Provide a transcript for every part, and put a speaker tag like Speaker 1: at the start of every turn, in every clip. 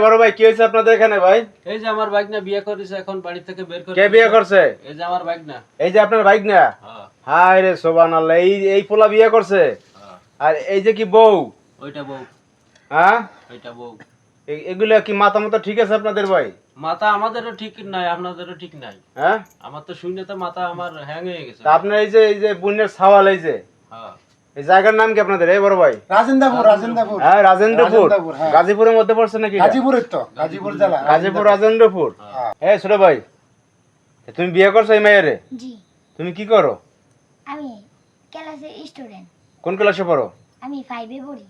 Speaker 1: বড় ভাই কি হয়েছে আপনাদের এখানে ভাই?
Speaker 2: এই যে আমার ভাগনা বিয়ে করেছে, এখন বাড়ি থেকে বের করে
Speaker 1: কে বিয়ে করছে?
Speaker 2: এই যে আমার ভাগনা।
Speaker 1: এই যে আপনার ভাগনা?
Speaker 2: হ্যাঁ
Speaker 1: হায় রে সুবহানাল্লাহ, এই পোলা বিয়ে করছে?
Speaker 2: হ্যাঁ,
Speaker 1: আর এই যে কি বউ?
Speaker 2: ওইটা বউ।
Speaker 1: হ্যাঁ,
Speaker 2: ওইটা বউ।
Speaker 1: এগুলা কি মাথা মতো ঠিক আছে আপনাদের ভাই?
Speaker 2: মাথা আমাদেরও ঠিক নাই, আপনাদেরও ঠিক নাই।
Speaker 1: হ্যাঁ,
Speaker 2: আমার তো শূন্য তো মাথা আমার হ্যাং হয়ে গেছে।
Speaker 1: তা আপনার এই যে বোনের সাওয়াল এই যে
Speaker 2: হ্যাঁ
Speaker 1: এই জায়গার নাম কি আপনাদের এই বড় ভাই?
Speaker 3: রাজেন্দ্রপুর।
Speaker 1: হ্যাঁ, রাজেন্দ্রপুর।
Speaker 3: হ্যাঁ।
Speaker 1: গাজীপুরের মধ্যে পড়ছে নাকি এটা?
Speaker 3: গাজীপুরের তো, গাজীপুর জেলা।
Speaker 1: গাজীপুর রাজেন্দ্রপুর।
Speaker 3: হ্যাঁ।
Speaker 1: এই ছোট ভাই, তুমি বিয়ে করছো এই মেয়েরে?
Speaker 4: জি,
Speaker 1: তুমি কি করো?
Speaker 4: আমি ক্লাসের স্টুডেন্ট।
Speaker 1: কোন ক্লাসে পড়ো?
Speaker 4: আমি 5 এ পড়ি।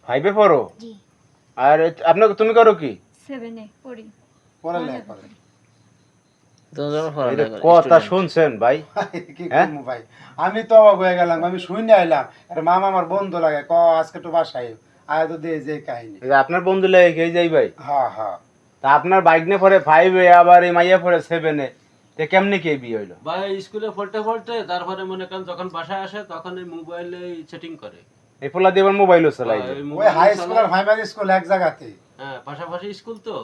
Speaker 1: 5 এ পড়ো?
Speaker 4: জি,
Speaker 1: আর আপনাকে তুমি করো কি?
Speaker 4: 7 এ পড়ি।
Speaker 3: পড়ালেখা করে।
Speaker 1: এটা কথা শুনছেন ভাই?
Speaker 3: কি
Speaker 1: হ্যাঁ?
Speaker 3: করবো ভাই, আমি তো অবাক হয়ে গেলাম, আমি শুনে আইলাম। আর মামা আমার বন্ধু লাগে, আজকে তো বাসায় আয় তো দিয়ে যে কাহিনী।
Speaker 1: এই যে আপনার বন্ধু লাগে এই যাই ভাই,
Speaker 3: হ্যাঁ হ্যাঁ।
Speaker 1: তা আপনার বাইক নিয়ে পড়ে 5 এ, আবার এই মাইয়া পড়ে 7 এ, তে কেমনে কি বিয়ে হইলো?
Speaker 2: ভাই স্কুলে পড়তে পড়তে তারপরে মনে করেন যখন বাসায় আসে তখন এই মোবাইলে সেটিং করে।
Speaker 1: এই পোলা দিয়ে আবার মোবাইলও চালাই?
Speaker 2: হ্যাঁ, এই
Speaker 3: ওই
Speaker 2: মোবাইল
Speaker 3: হাই
Speaker 2: চালায়।
Speaker 3: স্কুল আর প্রাইমারি স্কুল এক জায়গাতে।
Speaker 2: হ্যাঁ, পাশাপাশি স্কুল তো।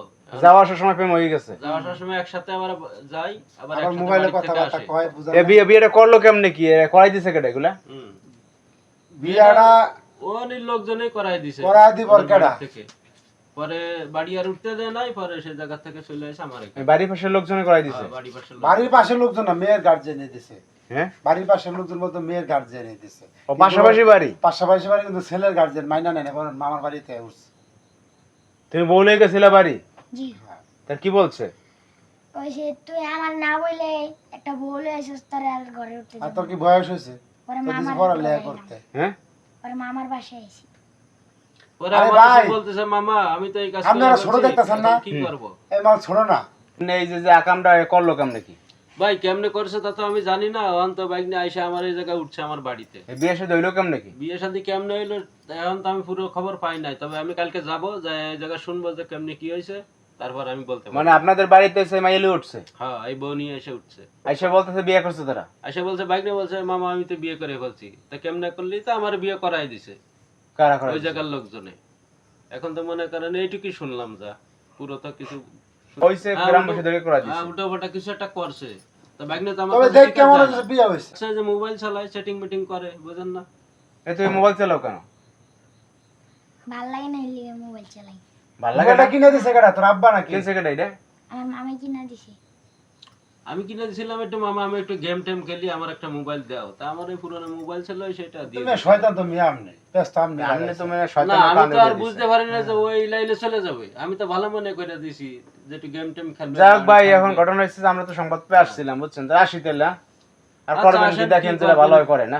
Speaker 1: যাওয়া আসার সময় প্রেম হয়ে গেছে?
Speaker 2: যাওয়ার সময় একসাথে আবার যাই, আবার
Speaker 3: আবার
Speaker 2: একসাথে
Speaker 3: মোবাইলে
Speaker 2: বাড়ি থেকে
Speaker 3: কথাবার্তা
Speaker 2: আসি।
Speaker 3: কয়, বুঝা
Speaker 1: এ বিয়েটা করলো কেমনে কি? করাই দিছে কেডা এগুলা?
Speaker 2: হুম।
Speaker 3: বিয়াটা
Speaker 2: অনেক লোকজনই করাই দিছে।
Speaker 3: করায় দিবর
Speaker 2: ওদের
Speaker 3: কেডা?
Speaker 2: বাড়ি থেকে। পরে বাড়ি আর উঠতে দেয় নাই, পরে সেই জায়গা থেকে চলে এসে আমার এখানে।
Speaker 1: এই বাড়ির পাশের লোকজনে করাই দিছে?
Speaker 2: হ্যাঁ, বাড়ি পাশে লোক।
Speaker 3: বাড়ির পাশের লোকজন না, মেয়ের গার্জেনে দিছে।
Speaker 1: হ্যাঁ,
Speaker 3: বাড়ির পাশের লোকজন বলতে মেয়ের গার্জেনে দিছে।
Speaker 1: ও পাশাপাশি বাড়ি?
Speaker 3: পাশাপাশি বাড়ি, কিন্তু ছেলের গার্জেন মাইনা নেয় না, কারণ মামার বাড়িতে উঠছে।
Speaker 1: তুমি বউ লয়ে গেছিলা বাড়ি?
Speaker 4: জি।
Speaker 1: তার কি বলছে?
Speaker 4: ওই সে তুই আমার না বলে একটা বলে এসেছিস তোর আর ঘরে উঠতে
Speaker 3: আর
Speaker 4: যাবি।
Speaker 3: তোর কি বয়স হয়েছে
Speaker 4: পরে
Speaker 3: তোর কিছু
Speaker 4: মামার
Speaker 3: পড়ালেখা
Speaker 4: ঘরে
Speaker 3: করতে?
Speaker 1: হ্যাঁ,
Speaker 4: পরে মামার বাসায় এসেছি।
Speaker 2: পরে
Speaker 3: আরে
Speaker 2: আমার
Speaker 3: ভাই,
Speaker 2: এসে বলতেছে, মামা আমি তো এই কাজ
Speaker 3: আপনারা
Speaker 2: করে
Speaker 3: ছোট
Speaker 2: বলছি,
Speaker 3: দেখতাছেন না?
Speaker 2: এখন কি করব?
Speaker 3: এই মাল ছোড়ো না।
Speaker 1: এই যে আকামটা করলো কেমনে কি?
Speaker 2: ভাই কেমনে করছে তা তো আমি জানি না। অন্ত বাইক নিয়ে আইসা আমার এই জায়গায় উঠছে আমার বাড়িতে।
Speaker 1: এই বিয়ে সাথে হইলো কেমনে কি?
Speaker 2: বিয়ে শাদী কেমনে হইলো এখন তো আমি পুরো খবর পাই নাই, তবে আমি কালকে যাব, যে এই জায়গা শুনবো যে কেমনে কি হয়েছে, তারপর আমি বলতে পারবো।
Speaker 1: মানে আপনাদের বাড়িতে এসে মাইলি উঠছে?
Speaker 2: হ্যাঁ, এই বউ নিয়ে এসে উঠছে।
Speaker 1: আইসা বলতেছে বিয়ে করছে তারা?
Speaker 2: এসে বলছে, বাইক নিয়ে বলছে, মামা আমি তো বিয়ে করে ফেলছি। তা কেমনে করলি? তা আমার বিয়ে করাই দিছে
Speaker 1: কারা করা?
Speaker 2: ওই জায়গার লোকজনে। এখন তো মনে করেন এইটুকুই শুনলাম, যা পুরো তো কিছু
Speaker 1: হইছে গ্রামবাসী ধরে করা দিছে?
Speaker 2: উল্টো পাল্টা কিছু একটা করছে। তো বাইক নিয়ে তো আমার
Speaker 3: তবে
Speaker 2: কাছে
Speaker 3: দেখ
Speaker 2: ঠিক
Speaker 3: কেমন
Speaker 2: আছে,
Speaker 3: হয়েছে বিয়ে হয়েছে।
Speaker 2: সে যে মোবাইল চালায়, সেটিং মিটিং করে, বুঝেন না?
Speaker 1: এ তুমি মোবাইল চালাও কেন?
Speaker 4: ভাল লাগে না লিগে মোবাইল চালাই।
Speaker 1: ভাল লাগে
Speaker 3: মোবাইলটা
Speaker 1: না?
Speaker 3: কিনে দিছে কেডা, তোর আব্বা নাকি?
Speaker 1: কিনছে কেডা এটা?
Speaker 4: আমার মামা কিনা দিছে।
Speaker 2: আমি কিনে দিছিলাম একটু, মামা আমি একটু গেম টেম খেলি, আমার একটা মোবাইল দাও। তা আমার এই পুরনো মোবাইল ছিল, সেটা দিয়ে
Speaker 3: তুমি শয়তান, তো মিয়া আমনে ব্যস্ত আমনে
Speaker 1: আপনি তো মানে
Speaker 2: না,
Speaker 1: শয়তানের
Speaker 2: আমি
Speaker 1: কান্দে
Speaker 2: তো আর
Speaker 1: দিয়ে
Speaker 2: বুঝতে
Speaker 1: দিছে।
Speaker 2: পারি না যে ওই লাইনে চলে যাবে। আমি তো ভালো মনে করে দিছি যে একটু গেম টেম খেলবে।
Speaker 1: যাক ভাই, এখন ঘটনা হচ্ছে যে আমরা তো সংবাদ পেয়ে আসছিলাম, বুঝছেন? তো আসি তাহলে, আর
Speaker 2: আচ্ছা,
Speaker 1: করবেন কি
Speaker 2: আসেন,
Speaker 1: দেখেন
Speaker 2: কি
Speaker 1: যেটা ভালো
Speaker 2: করবেন?
Speaker 1: হয় করে না?